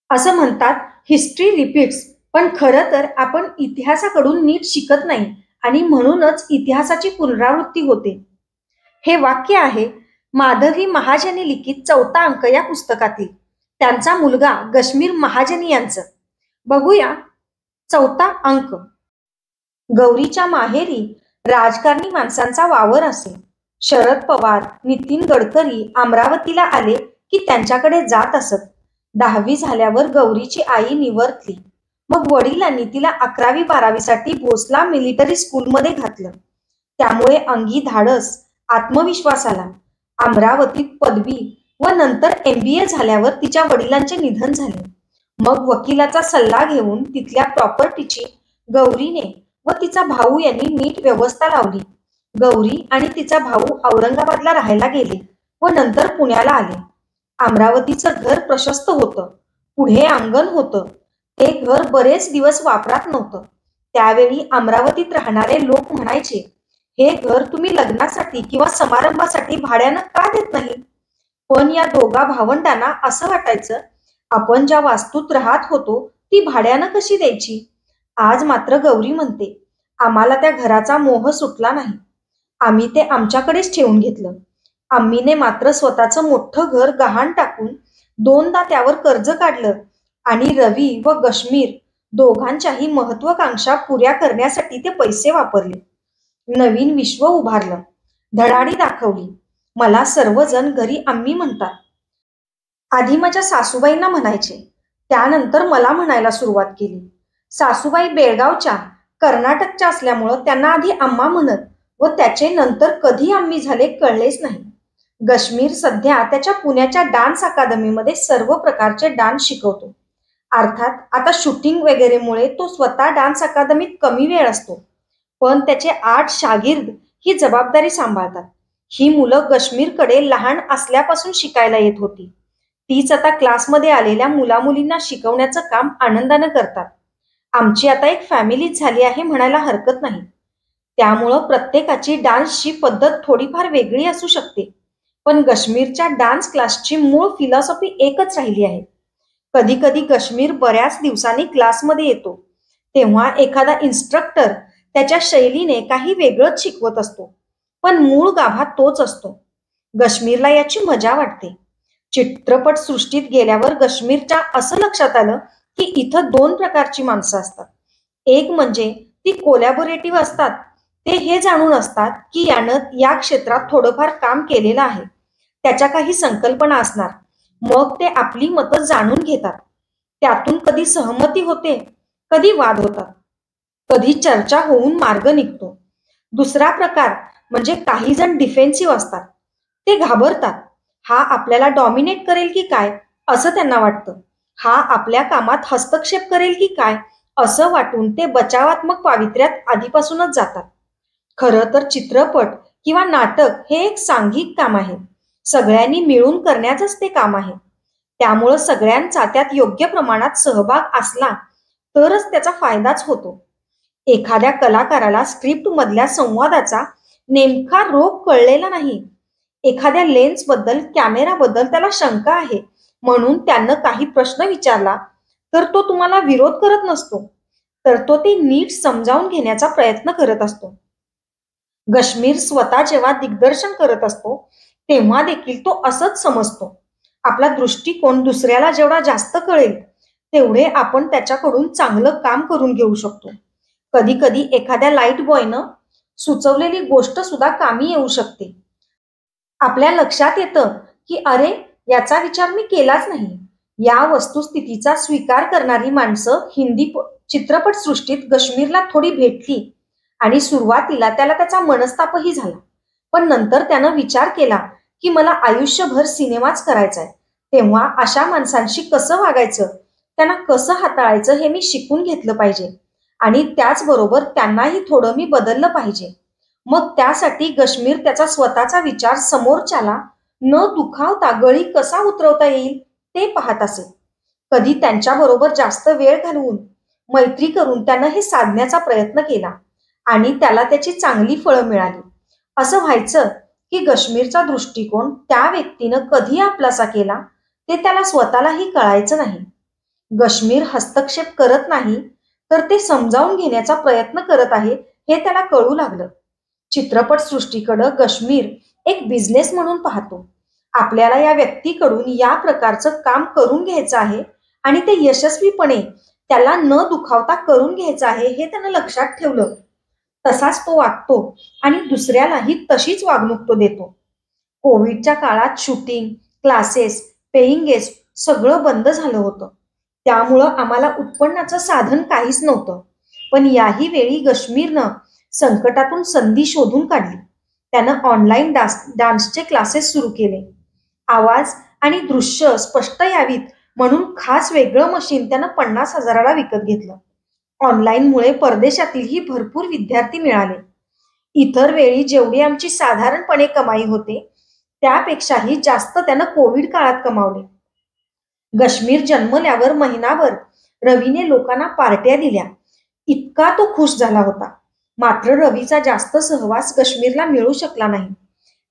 असं म्हणतात history repeats, पण खरं तर आपण इतिहासाकडून नीट शिकत नाही आणि म्हणूनच इतिहासाची पुनरावृत्ती होते. हे वाक्य आहे माधवी महाजनी लिखित चौथा अंक या पुस्तकातील. त्यांचा मुलगा गश्मीर महाजनी यांचं. बघूया चौथा अंक. गौरीच्या माहेरी राजकारणी माणसांचा वावर असे. शरद पवार, नितीन गडकरी अमरावतीला आले की त्यांच्याकडे जात असत. 10वी झाल्यावर गौरीची आई निवर्तली. मग वडिलांनी तिला 11वी-12वी साठी भोसला मिलिटरी स्कूलमध्ये घातलं. त्यामुळे अंगी धाडस, आत्मविश्वास आला. अमरावतीत पदवी व नंतर MBA झाल्यावर तिच्या वडिलांचे निधन झाले. मग वकिलाचा सल्ला घेऊन तिथल्या प्रॉपर्टीची गौरीने व तिचा भाऊ यांनी नीट व्यवस्था लावली. गौरी आणि तिचा भाऊ औरंगाबादला राहायला गेले व नंतर पुण्याला आले. अमरावतीचं घर प्रशस्त होतं. पुढे अंगण होतं. ते घर बरेच दिवस वापरात नव्हतं. त्यावेळी अमरावतीत राहणारे लोक म्हणायचे, हे घर तुम्ही लग्नासाठी किंवा समारंभासाठी भाड्यानं का देत नाही? पण या दोघा भावंडांना असं वाटायचं, आपण ज्या वास्तूत राहत होतो ती भाड्यानं कशी द्यायची? आज मात्र गौरी म्हणते, आम्हाला त्या घराचा मोह सुटला नाही. आम्ही ते आमच्याकडेच ठेवून घेतलं. आम्हीने मात्र स्वतःचं मोठं घर गहाण टाकून 2दा त्यावर कर्ज काढलं आणि रवी व गश्मीर दोघांच्याही महत्वाकांक्षा पुऱ्या करण्यासाठी ते पैसे वापरले. नवीन विश्व उभारलं. धडाडी दाखवली. मला सर्वजण घरी आम्ही म्हणतात. आधी माझ्या सासूबाईंना म्हणायचे, त्यानंतर मला म्हणायला सुरुवात केली. सासूबाई बेळगावच्या, कर्नाटकच्या असल्यामुळं त्यांना आधी अम्मा म्हणत व त्याचे नंतर कधी आम्ही झाले कळलेच नाही. गश्मीर सध्या त्याच्या पुण्याच्या डान्स अकादमीमध्ये सर्व प्रकारचे डान्स शिकवतो. अर्थात आता शूटिंग वगैरेमुळे तो स्वतः डान्स अकादमीत कमी वेळ असतो, पण त्याचे 8 शागिर्द ही जबाबदारी सांभाळतात. ही मुलं गश्मीरकडे लहान असल्यापासून शिकायला येत होती. तीच आता क्लासमध्ये आलेल्या मुलामुलींना शिकवण्याचं काम आनंदानं करतात. आमची आता एक फॅमिलीच झाली आहे म्हणायला हरकत नाही. त्यामुळं प्रत्येकाची डान्सची पद्धत थोडीफार वेगळी असू शकते, पण गश्मीरच्या डान्स क्लासची मूळ फिलॉसॉफी एकच राहिली आहे. कधी कधी गश्मीर बऱ्याच दिवसांनी क्लासमध्ये येतो, तेव्हा एखादा इन्स्ट्रक्टर त्याच्या शैलीने काही वेगळंच शिकवत असतो, पण मूळ गाभा तोच असतो. गश्मीरला याची मजा वाटते. चित्रपट सृष्टीत गेल्यावर गश्मीरच्या असं लक्षात आलं की इथं 2 प्रकारची माणसं असतात. एक म्हणजे ती कोलॅबोरेटिव्ह असतात. ते हे जाणून असतात की यानं या क्षेत्रात थोडंफार काम केलेलं आहे, त्याच्या काही संकल्पना असणार. मग ते आपली मतं जाणून घेतात. त्यातून कधी सहमती होते, कधी वाद होतात, कधी चर्चा होऊन मार्ग निघतो. दुसरा प्रकार म्हणजे काही जण डिफेन्सिव्ह असतात. ते घाबरतात. हा आपल्याला डॉमिनेट करेल की काय असं त्यांना वाटतं. हा आपल्या कामात हस्तक्षेप करेल की काय असं वाटून ते बचावात्मक पावित्र्यात आधीपासूनच जातात. खरं तर चित्रपट किंवा नाटक हे एक सांघिक काम आहे. सगळ्यांनी मिळून करण्याचंच ते काम आहे. त्यामुळं सगळ्यांचा त्यात योग्य प्रमाणात सहभाग असला तरच त्याचा फायदाच होतो. एखाद्या कलाकाराला स्क्रिप्ट मधल्या संवादाचा नेमका रोग कळलेला नाही. एखाद्या लेन्सबद्दल, कॅमेराबद्दल त्याला शंका आहे म्हणून त्यानं काही प्रश्न विचारला तर तो तुम्हाला विरोध करत नसतो, तर तो ते नीट समजावून घेण्याचा प्रयत्न करत असतो. गश्मीर स्वतः जेव्हा दिग्दर्शन करत असतो तेव्हा देखील तो असंच समजतो. आपला दृष्टिकोन दुसऱ्याला जेवढा जास्त कळेल तेवढे आपण त्याच्याकडून चांगलं काम करून घेऊ शकतो. कधी कधी एखाद्या लाईट बॉयनं सुचवलेली गोष्ट सुद्धा कामी येऊ शकते. आपल्या लक्षात येतं की अरे, याचा विचार मी केलाच नाही. या वस्तुस्थितीचा स्वीकार करणारी माणसं चित्रपट सृष्टीत गश्मीरला थोडी भेटली आणि सुरुवातीला त्याला त्याचा मनस्तापही झाला. पण नंतर त्यानं विचार केला की मला आयुष्यभर सिनेमाच करायचा आहे, तेव्हा अशा माणसांशी कसं वागायचं, त्यांना कसं हाताळायचं हे मी शिकून घेतलं पाहिजे आणि त्याचबरोबर त्यांनाही थोडं मी बदललं पाहिजे. मग त्यासाठी गश्मीर त्याचा स्वतःचा विचार समोरच्याला न दुखावता गळी कसा उतरवता येईल ते पाहत असे. कधी त्यांच्याबरोबर जास्त वेळ घालवून मैत्री करून त्यानं हे साधण्याचा प्रयत्न केला आणि त्याला त्याची चांगली फळं मिळाली. असं व्हायचं की गश्मीरचा दृष्टिकोन त्या व्यक्तीनं कधी आपलासा केला ते त्याला स्वतःलाही कळायचं नाही. काश्मीर हस्तक्षेप करत नाही, तर ते समजावून घेण्याचा प्रयत्न करत आहे हे त्याला कळू लागलं. चित्रपटसृष्टीकडं काश्मीर एक बिझनेस म्हणून पाहतो. आपल्याला या व्यक्तीकडून या प्रकारचं काम करून घ्यायचं आहे आणि ते यशस्वीपणे त्याला न दुखावता करून घ्यायचं आहे हे त्यानं लक्षात ठेवलं. तसाच तो वागतो आणि दुसऱ्यालाही तशीच वागणूक तो देतो. कोविडच्या काळात शूटिंग, क्लासेस, पेईंग गेस्ट सगळं बंद झालं होतं. त्यामुळं आम्हाला उत्पन्नाचं साधन काहीच नव्हतं. पण याही वेळी काश्मीरनं संकटातून संधी शोधून काढली. त्यानं ऑनलाईन डान्सचे क्लासेस सुरू केले. आवाज आणि दृश्य स्पष्ट यावीत म्हणून खास वेगळं मशीन त्यानं 50,000ला विकत घेतलं. ऑनलाईनमुळे परदेशातीलही भरपूर विद्यार्थी मिळाले. इतर वेळी जेवढी आमची साधारणपणे कमाई होते, त्यापेक्षाही जास्त त्यानं कोविड काळात कमावले. काश्मीर जन्मल्यावर महिनाभर रवीने लोकांना पार्ट्या दिल्या. इतका तो खुश झाला होता. मात्र रवीचा जास्त सहवास काश्मीरला मिळू शकला नाही.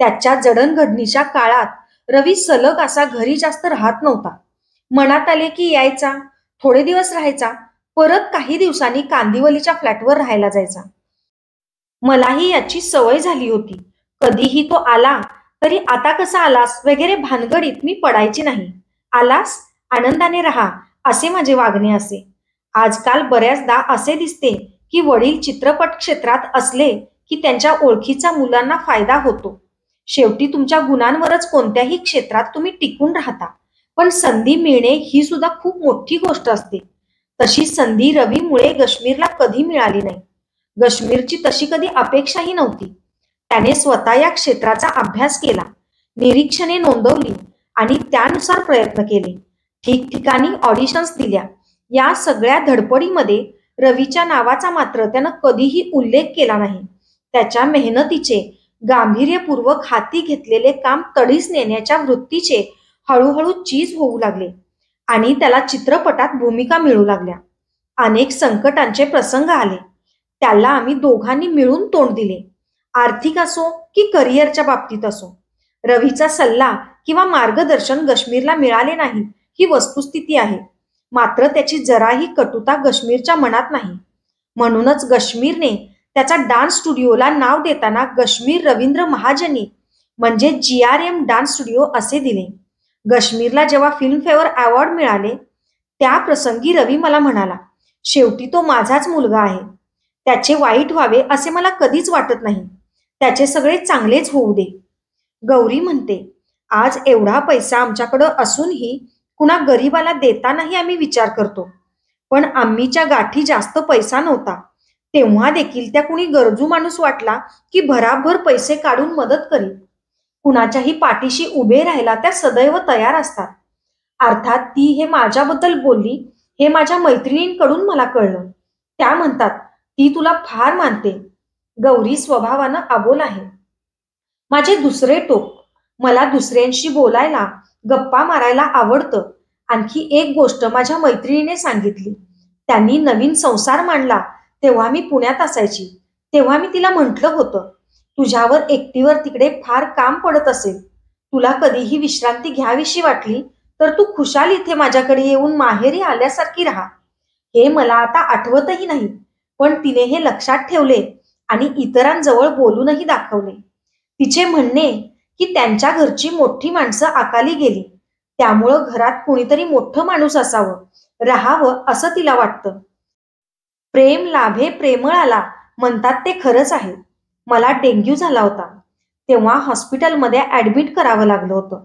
त्याच्या जडणघडणीच्या काळात रवी सलग असा घरी जास्त राहत नव्हता. मनात आले की यायचा, थोडे दिवस राहायचा, परत काही दिवसांनी कांदिवलीच्या फ्लॅटवर राहायला जायचा. मलाही याची सवय झाली होती. कधीही तो आला तरी आता कसा आलास वगैरे भानगडीत मी पडायची नाही. आलास, आनंदाने राहा, असे माझे वागणे असे. आजकाल बऱ्याचदा असे दिसते की वडील चित्रपट क्षेत्रात असले की त्यांच्या ओळखीचा मुलांना फायदा होतो. शेवटी तुमच्या गुणांवरच कोणत्याही क्षेत्रात तुम्ही टिकून राहता. पण संधी मिळणे ही सुद्धा खूप मोठी गोष्ट असते. तशी संधी रवीमुळे काश्मीरला कधी मिळाली नाही. काश्मीरची तशी कधी अपेक्षाही नव्हती. त्याने स्वतः या क्षेत्राचा अभ्यास केला, निरीक्षणे नोंदवली आणि त्यानुसार प्रयत्न केले. ठिकठिकाणी ऑडिशन्स दिल्या. या सगळ्या धडपडीमध्ये रवीच्या नावाचा मात्र त्यानं कधीही उल्लेख केला नाही. त्याच्या मेहनतीचे, गांभीर्यपूर्वक हाती घेतलेले काम तडीस नेण्याच्या वृत्तीचे हळूहळू चीज होऊ लागले आणि त्याला चित्रपटात भूमिका मिळू लागल्या. अनेक संकटांचे प्रसंग आले. त्याला आम्ही दोघांनी मिळून तोंड दिले. आर्थिक असो की करिअरच्या बाबतीत असो. रवीचा सल्ला किंवा मार्गदर्शन काश्मीरला मिळाले नाही ही वस्तुस्थिती आहे. मात्र त्याची जराही कटुता काश्मीरच्या मनात नाही. म्हणूनच काश्मीरने त्याचा डान्स स्टुडिओला नाव देताना काश्मीर रवींद्र महाजनी म्हणजे GRM डान्स स्टुडिओ असे दिले. काश्मीरला जेव्हा फिल्मफेअर अवॉर्ड मिळाले त्या प्रसंगी रवी मला म्हणाला, शेवटी तो माझाच मुलगा आहे. त्याचे वाईट व्हावे असे मला कधीच वाटत नाही. त्याचे सगळे चांगलेच होऊ दे. गौरी म्हणते, आज एवढा पैसा आमच्याकडं असूनही कुणा गरीबाला देतानाही आम्ही विचार करतो. पण आम्हीच्या गाठी जास्त पैसा नव्हता. तेव्हा देखील त्या कुणी गरजू माणूस वाटला की भराभर पैसे काढून मदत करीत. कुणाच्याही पाठीशी उभे राहायला त्या सदैव तयार असतात. अर्थात ती हे माझ्याबद्दल बोलली हे माझ्या मैत्रिणींकडून मला कळलं. त्या म्हणतात, ती तुला फार मानते. गौरी स्वभावानं अबोल आहे. माझे दुसरे टोक, मला दुसऱ्यांशी बोलायला, गप्पा मारायला आवडतं. आणखी एक गोष्ट माझ्या मैत्रिणीने सांगितली. त्यांनी नवीन संसार मांडला तेव्हा मी पुण्यात असायची. तेव्हा मी तिला म्हटलं होतं, तुझ्यावर एकटीवर तिकडे फार काम पडत असेल. तुला कधीही विश्रांती घ्यावीशी वाटली तर तू खुशाल इथे माझ्याकडे येऊन माहेरी आल्यासारखी राहा. हे मला आता आठवतही नाही. पण तिने हे लक्षात ठेवले आणि इतरांजवळ बोलूनही दाखवले. तिचे म्हणणे की त्यांच्या घरची मोठी माणसं अकाली गेली, त्यामुळं घरात कोणीतरी मोठं माणूस असावं, राहावं असं तिला वाटतं. प्रेम लाभे प्रेमळाला म्हणतात ते खरंच आहे. मला डेंग्यू झाला होता. तेव्हा हॉस्पिटलमध्ये ऍडमिट करावं लागलं होतं.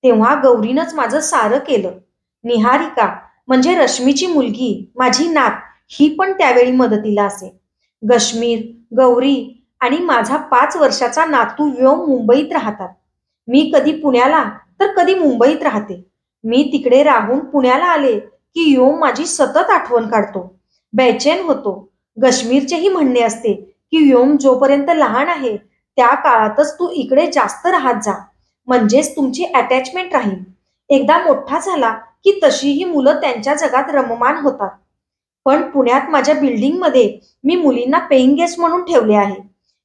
तेव्हा गौरीनंच माझं सारं केलं. निहारिका म्हणजे रश्मीची मुलगी, माझी नात, ही पण त्यावेळी मदतीला असे. काश्मीर, गौरी आणि माझा 5 वर्षाचा नातू व्योम मुंबईत राहतात. मी कधी पुण्याला तर कधी मुंबईत राहते. मी तिकडे राहून पुण्याला आले की व्योम माझी सतत आठवण काढतो, बेचैन होतो. काश्मीरचेही म्हणणे असते की व्योम जोपर्यंत लहान आहे त्या काळातच तू इकडे जास्त राहत जा, म्हणजेच तुमची अटॅचमेंट राहील. एकदा मोठा झाला की तशीही मुलं त्यांच्या जगात रममान होतात. पण पुण्यात माझ्या बिल्डिंगमध्ये मी मुलींना पेईंग गेस्ट म्हणून ठेवले आहे.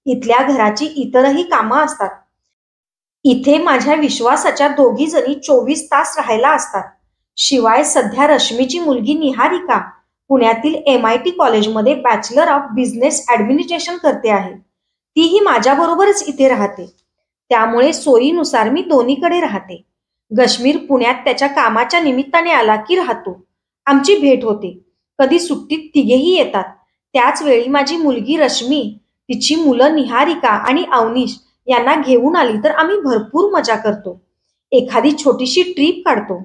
इथल्या घराची इतरही कामं असतात. इथे माझ्या विश्वासाच्या दोघी जणी 24 तास राहायला असतात. शिवाय सध्या रश्मीची मुलगी निहारिका पुण्यातील MIT कॉलेजमध्ये बॅचलर ऑफ बिझनेस ऍडमिनिस्ट्रेशन करते आहे. तीही माझ्याबरोबरच इथे राहते. त्यामुळे सोयीनुसार मी दोन्हीकडे राहते. काश्मीर पुण्यात त्याच्या कामाच्या निमित्ताने आला की राहतो. आमची भेट होते. कधी सुट्टीत तिघेही येतात. त्याच वेळी माझी मुलगी रश्मी, तिची मुलं निहारिका आणि अवनीश यांना घेऊन आली तर आम्ही भरपूर मजा करतो. एखादी छोटीशी ट्रिप काढतो.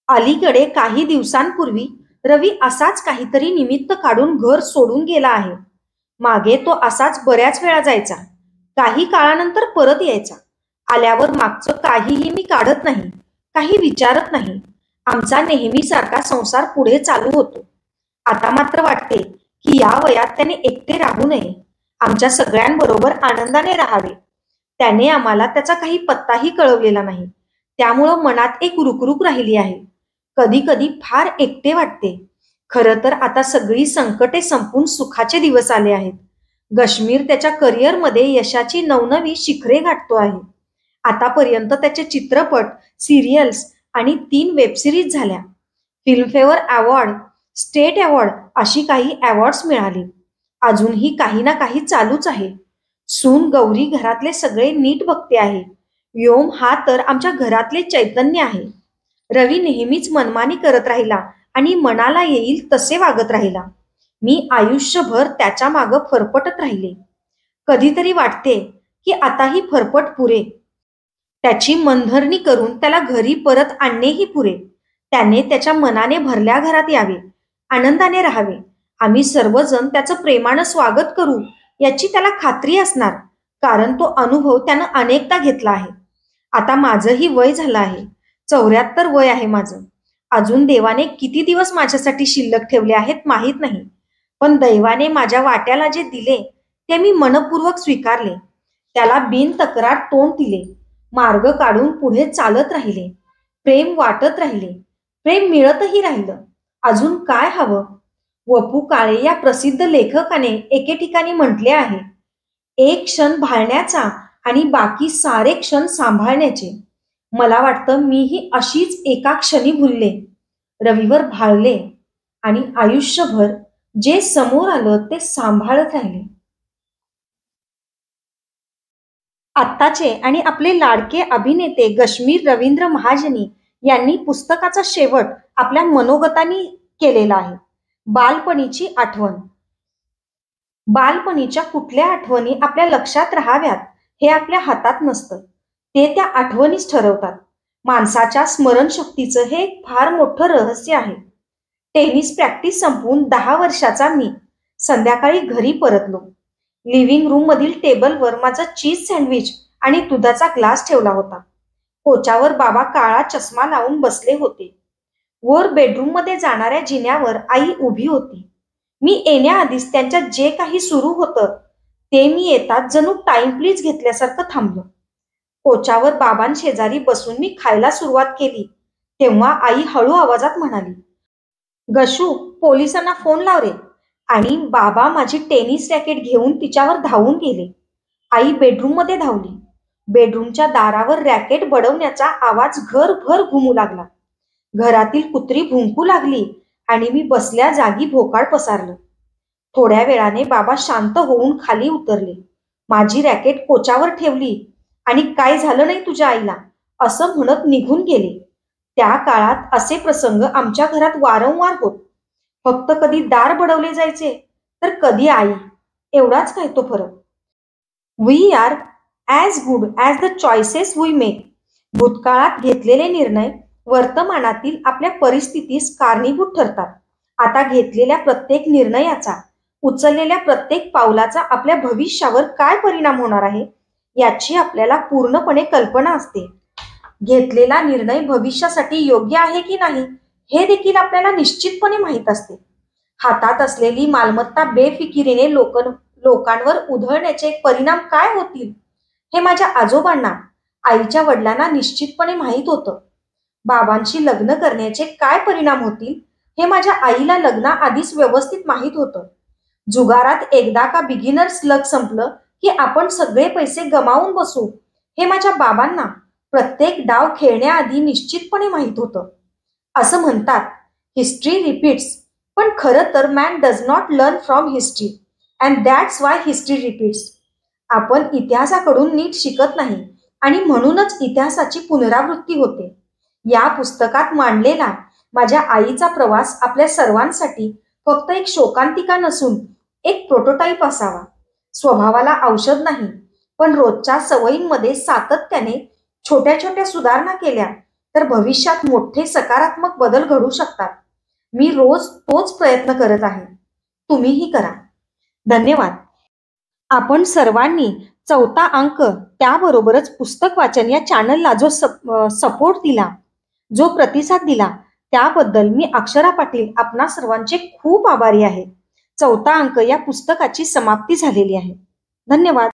अलीकडे काही दिवसांपूर्वी रवी असाच काहीतरी निमित्त काढून घर सोडून गेला आहे. मागे तो असाच बऱ्याच वेळा जायचा. काही काळानंतर परत यायचा. आल्यावर मागचं काहीही मी काढत नाही, काही विचारत नाही. आमचा नेहमीसारखा संसार पुढे चालू होतो. आता मात्र वाटते की या वयात त्याने एकटे राहू नये. आमच्या सगळ्यांबरोबर आनंदाने राहावे. त्याने आम्हाला त्याचा काही पत्ताही कळवलेला नाही. त्यामुळं मनात एक रुकरुक राहिली आहे. कधी कधी फार एकटे वाटते. खरं तर आता सगळी संकटे संपून सुखाचे दिवस आले आहेत. काश्मीर त्याच्या करिअरमध्ये यशाची नवनवी शिखरे गाठतो आहे. आतापर्यंत त्याचे चित्रपट, सिरियल्स आणि 3 वेबसिरीज झाल्या. फिल्मफेअर अवॉर्ड, स्टेट अवॉर्ड अशी काही अवॉर्ड्स मिळाली. अजूनही काही ना काही चालूच आहे. सून गौरी घरातले सगळे नीट बघते आहे. व्योम हा तर आमच्या घरातले चैतन्य आहे. रवी नेहमीच मनमानी करत राहिला आणि मनाला येईल तसे वागत राहिला. मी आयुष्यभर त्याच्या मागं फरफटत राहिले. कधीतरी वाटते की आता ही फरफट पुरे. त्याची मनधरणी करून त्याला घरी परत आणणेही पुरे. त्याने त्याच्या मनाने भरल्या घरात यावे, आनंदाने राहावे. आम्ही सर्वजण त्याचं प्रेमानं स्वागत करू याची त्याला खात्री असणार, कारण तो अनुभव त्यानं अनेकदा घेतला आहे. आता माझंही वय झालं आहे. 74 वय आहे माझं. अजून देवाने किती दिवस माझ्यासाठी शिल्लक ठेवले आहेत माहीत नाही. पण दैवाने माझ्या वाट्याला जे दिले ते मी मनपूर्वक स्वीकारले. त्याला बिन तक्रार तोंड दिले. मार्ग काढून पुढे चालत राहिले. प्रेम वाटत राहिले. प्रेम मिळतही राहिलं. अजून काय हवं? वपू काळे या प्रसिद्ध लेखकाने एके ठिकाणी म्हटले आहे, एक क्षण भाळण्याचा आणि बाकी सारे क्षण सांभाळण्याचे. मला वाटतं मीही अशीच एका क्षणी भुलले, रवीवर भाळले आणि आयुष्यभर जे समोर आलं ते सांभाळत राहिले. आत्ताचे आणि आपले लाडके अभिनेते काश्मीर रवींद्र महाजनी यांनी पुस्तकाचा शेवट आपल्या मनोगतानी केलेला आहे. बालपणीची आठवण. बालपणीच्या कुठल्या आठवणी आपल्या लक्षात राहाव्यात हे आपल्या हातात नसतं. ते त्या आठवणीच ठरवतात. माणसाच्या स्मरणशक्तीचं हे एक फार मोठं रहस्य आहे. टेनिस प्रॅक्टिस संपवून 10 वर्षाचा मी संध्याकाळी घरी परतलो. लिव्हिंग रूम मधील टेबलवर माझा चीज सँडविच आणि दुधाचा ग्लास ठेवला होता. कोच्यावर बाबा काळा चष्मा लावून बसले होते. वर बेडरूम मध्ये जाणाऱ्या जिन्यावर आई उभी होती. मी येण्याआधीच त्यांच्यात जे काही सुरू होतं ते मी येतात जणू टाइम प्लीज घेतल्यासारखं थांबलो. कोच्यावर बाबांशेजारी बसून मी खायला सुरुवात केली तेव्हा आई हळू आवाजात म्हणाली, गशू, पोलिसांना फोन लाव रे. आणि बाबा माझी टेनिस रॅकेट घेऊन तिच्यावर धावून गेले. आई बेडरूम मध्ये धावली. बेडरूमच्या दारावर रॅकेट बडवण्याचा आवाज घरभर घुमू लागला. घरातील कुत्री भुंकू लागली आणि मी बसल्या जागी भोकाळ पसारलं. थोड्या वेळाने बाबा शांत होऊन खाली उतरले. माझी रॅकेट कोच्यावर ठेवली आणि काय झालं नाही तुझ्या आईला असं म्हणत निघून गेले. त्या काळात असे प्रसंग आमच्या घरात वारंवार होत. फक्त कधी दार बडवले जायचे तर कधी आई, एवढाच काय तो फरक. We are as good as the choices we make. भूतकाळात घेतलेले निर्णय वर्तमानातील आपल्या परिस्थितीस कारणीभूत ठरतात. आता घेतलेल्या प्रत्येक निर्णयाचा, उचललेल्या प्रत्येक पावलाचा आपल्या भविष्यावर काय परिणाम होणार आहे याची आपल्याला पूर्णपणे कल्पना असते. घेतलेला निर्णय भविष्यासाठी योग्य आहे की नाही हे देखील आपल्याला निश्चितपणे माहीत असते. हातात असलेली मालमत्ता बेफिकिरीने लोकांवर उधळण्याचे परिणाम काय होतील हे माझ्या आजोबांना, आईच्या वडिलांना निश्चितपणे माहीत होतं. बाबांशी लग्न करण्याचे काय परिणाम होतील हे माझ्या आईला लग्नाआधीच व्यवस्थित माहीत होतं. जुगारात एकदा का बिगिनर्स लक संपलं की आपण सगळे पैसे गमावून बसू हे माझ्या बाबांना प्रत्येक डाव खेळण्याआधी निश्चितपणे माहीत होतं. असं म्हणतात, हिस्ट्री रिपीट्स, पण खरं तर man does not learn from history and that's why history repeats. आपण इतिहासाकडून नीट शिकत नाही आणि म्हणूनच इतिहासाची पुनरावृत्ती होते. या पुस्तकात मांडलेला माझ्या आईचा प्रवास आपल्या सर्वांसाठी फक्त एक शोकांतिका नसून एक प्रोटोटाईप असावा. स्वभावाला औषध नाही, पण रोजच्या सवयींमध्ये सातत्याने छोट्या छोट्या सुधारणा केल्या तर भविष्यात मोठे सकारात्मक बदल घडू शकतात. मी रोज तोच प्रयत्न करत आहे. तुम्हीही करा. धन्यवाद. आपण सर्वांनी चौथा अंक त्याबरोबरच पुस्तक वाचन या चॅनलला जो सपोर्ट दिला, जो प्रतिसाद दिला, त्याबद्दल मी अक्षरा पाटील आपणा सर्वांचे खूप आभारी आहे. चौथा अंक या पुस्तकाची समाप्ती झालेली आहे. धन्यवाद.